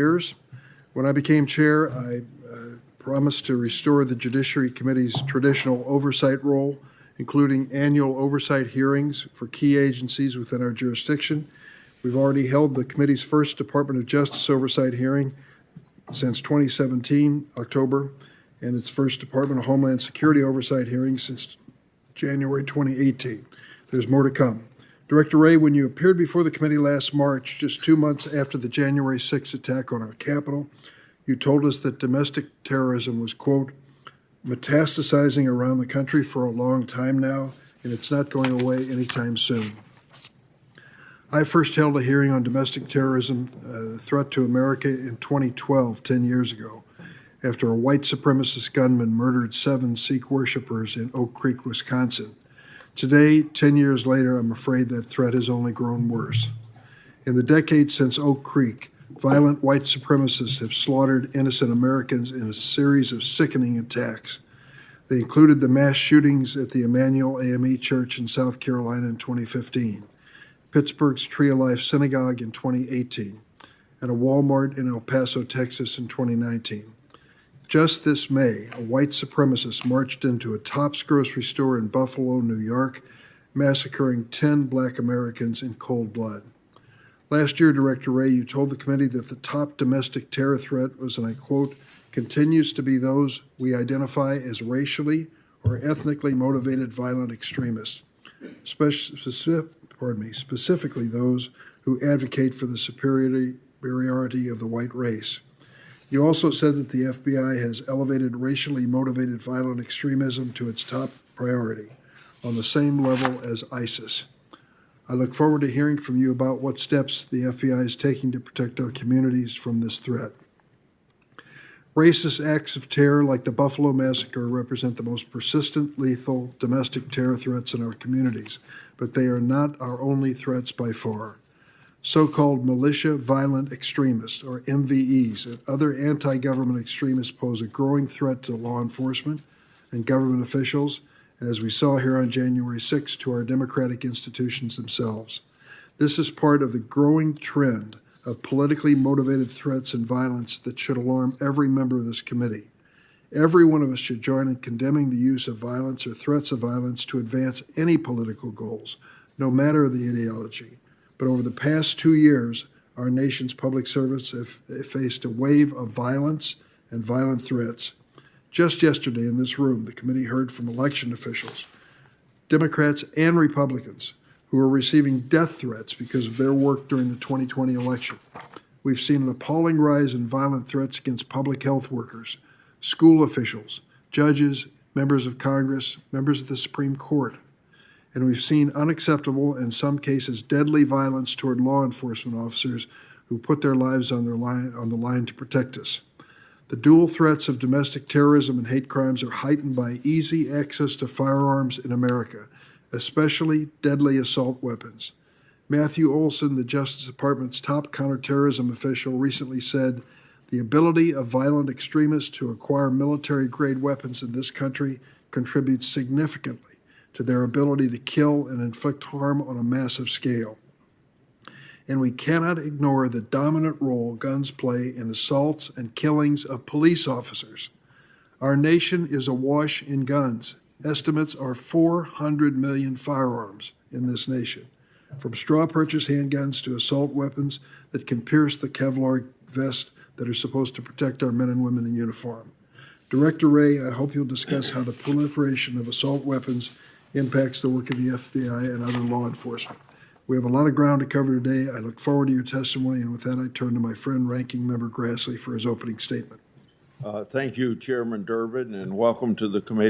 years. When I became chair, I promised to restore the Judiciary Committee's traditional oversight role, including annual oversight hearings for key agencies within our jurisdiction. We've already held the committee's first Department of Justice oversight hearing since 2017, October, and its first Department of Homeland Security oversight hearing since January 2018. There's more to come. Director Wray, when you appeared before the committee last March, just 2 months after the January 6th attack on our Capitol, you told us that domestic terrorism was, quote, metastasizing around the country for a long time now, and it's not going away anytime soon. I first held a hearing on domestic terrorism, threat to America, in 2012, 10 years ago, after a white supremacist gunman murdered 7 Sikh worshipers in Oak Creek, Wisconsin. Today, 10 years later, I'm afraid that threat has only grown worse. In the decades since Oak Creek, violent white supremacists have slaughtered innocent Americans in a series of sickening attacks. They included the mass shootings at the Emmanuel AME Church in South Carolina in 2015, Pittsburgh's Tree of Life Synagogue in 2018, and a Walmart in El Paso, Texas in 2019. Just this May, a white supremacist marched into a Tops grocery store in Buffalo, New York, massacring 10 Black Americans in cold blood. Last year, Director Wray, you told the committee that the top domestic terror threat was, and I quote, continues to be those we identify as racially or ethnically motivated violent extremists, specifically those who advocate for the superiority of the white race. You also said that the FBI has elevated racially motivated violent extremism to its top priority, on the same level as ISIS. I look forward to hearing from you about what steps the FBI is taking to protect our communities from this threat. Racist acts of terror like the Buffalo Massacre represent the most persistent, lethal domestic terror threats in our communities, but they are not our only threats by far. So-called militia violent extremists, or MVEs, and other anti-government extremists pose a growing threat to law enforcement and government officials, and as we saw here on January 6th, to our democratic institutions themselves. This is part of the growing trend of politically motivated threats and violence that should alarm every member of this committee. Every one of us should join in condemning the use of violence or threats of violence to advance any political goals, no matter the ideology. But over the past 2 years, our nation's public servants have faced a wave of violence and violent threats. Just yesterday in this room, the committee heard from election officials, Democrats and Republicans, who are receiving death threats because of their work during the 2020 election. We've seen an appalling rise in violent threats against public health workers, school officials, judges, members of Congress, members of the Supreme Court. And we've seen unacceptable, in some cases deadly, violence toward law enforcement officers who put their lives on the line to protect us. The dual threats of domestic terrorism and hate crimes are heightened by easy access to firearms in America, especially deadly assault weapons. Matthew Olson, the Justice Department's top counterterrorism official, recently said, "The ability of violent extremists to acquire military-grade weapons in this country contributes significantly to their ability to kill and inflict harm on a massive scale. And we cannot ignore the dominant role guns play in assaults and killings of police officers. Our nation is awash in guns. Estimates are 400 million firearms in this nation, from straw purchase handguns to assault weapons that can pierce the Kevlar vest that are supposed to protect our men and women in uniform. Director Wray, I hope you'll discuss how the proliferation of assault weapons impacts the work of the FBI and other law enforcement. We have a lot of ground to cover today. I look forward to your testimony, and with that, I turn to my friend, Ranking Member Grassley, for his opening statement. Thank you, Chairman Durbin, and welcome to the committee.